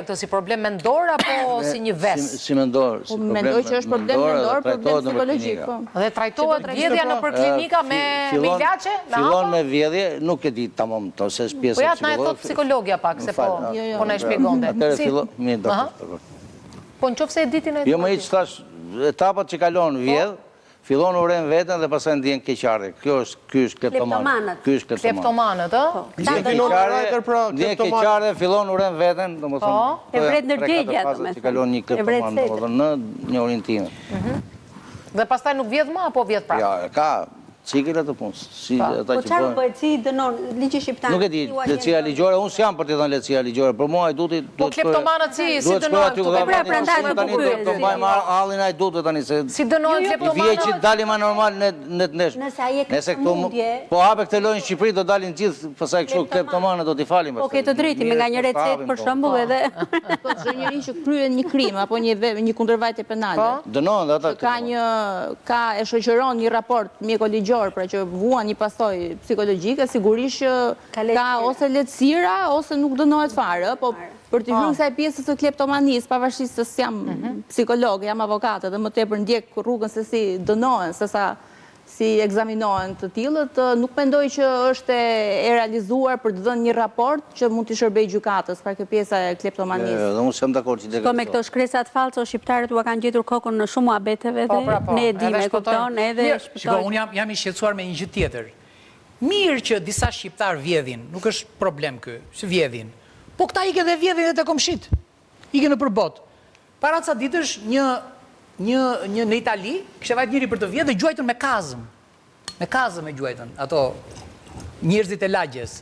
Këtë si problem mendor apo si një ves? Si mendor. Mendoj që është problem mendor, problem psikologjik. Dhe trajtohet vjedhja nëpër klinika me ilaçe? Fillon me vjedhje, nuk e di tamam to se është pjesë Po ja na e thot psikologja pak se po na e shpjegonte. Atëherë fillon me doktor. Po nëse e ditin e Jo më hiç thash etapat që kalon vjedh, fillon uren veten dhe pastaj ndjen keqardhje. Ky është kleptoman. Ky është kleptomanët, ë? Ndjen keqardhje, fillon uren veten, domethënë. E vret ndërgjegja, domethënë. Kalon një kleptoman domethënë në një orientim. Dhe pastaj nuk vjedh më apo vjedh prapë? Ja, ka cikël atë punë. Si ata Po që çfarë bëhet, si dënon ligji shqiptar? Nuk e di, lehtësia ligjore, unë s'jam për të thënë lehtësia ligjore, për mua ai duhet Po kleptomanët si dënojnë? Do mbajmë hallin ai duhet tani se Si dënojnë kleptomanët? Vije që dalim anormal në të nesh. Nëse këtu po hape këtë lojë në Shqipëri do dalin gjithë pastaj kështu kleptomanët do t'i falin pastaj. Po ke të drejtë, me nga një recetë për shembull edhe Po çdo njeri që kryen një krim apo një kundërvajtje penale. Dënohen ata. Ka e shoqëron një raport mjekoligjor pra që vuan një pasojë psikologjike, sigurisht që ka ose lehtësira ose nuk dënohet fare, po për të hyrë kësaj pjesës së kleptomanisë, pavarësisht se jam psikolog, jam avokate dhe më tepër ndjek rrugën se si dënohen, sesa si ekzaminohen të tillët, nuk mendoj që është e realizuar për të dhënë një raport që mund t'i shërbejë gjykatës për kjo pjesa e kleptomanisë. Dhe unë s'jam dakord që me këto shkresat falso shqiptarët u kanë gjetur kokën në shumë muhabeteve dhe ne e dimë, kupton, edhe shpëtojnë. Shiko, unë jam i shqetësuar me një gjë tjetër. Mirë që disa shqiptar vjedhin, nuk është problem ky, që vjedhin. Po këta ike dhe vjedhin edhe te komshit. Ike në përbot. Para ca ditësh një në Itali, kishte vajt njëri për të vjedhë dhe gjuajtën me kazëm. Me kazëm e gjuajtën, ato njerëzit e lagjes.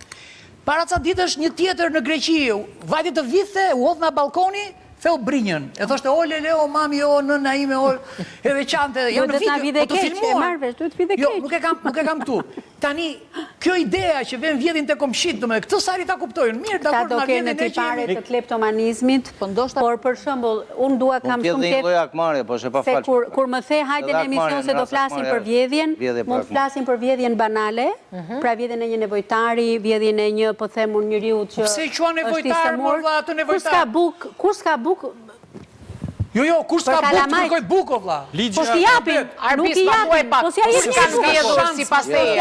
Para ca ditësh një tjetër në Greqi, vajti të vithe, u hodh nga balkoni, theu brinjën. E thoshte, o lele, o mami, o nëna ime, o edhe qante, jo në video, po të filmuar. Jo, nuk e kam këtu. Tani, kjo idea që vjen vjedhin të komshit, këtë sari ta kuptojnë. Mirë, dakord, na vjen e që pare të kleptomanizmit, por për shembull, unë dua kam shumë kef, se kur më the hajde në emision se do flasim për vjedhjen, mund të flasim për vjedhjen banale, pra vjedhjen e një nevojtari, vjedhjen e një, po themur, njeriu që pse qua nevojtar, morda atë nevojtar? Kur s'ka buk, Jo, kur s'ka buk të kërkoj buko, vla. Po s'ki japin, nuk i japin, po s'ja jepin. S'ka vjedhur si pas teje.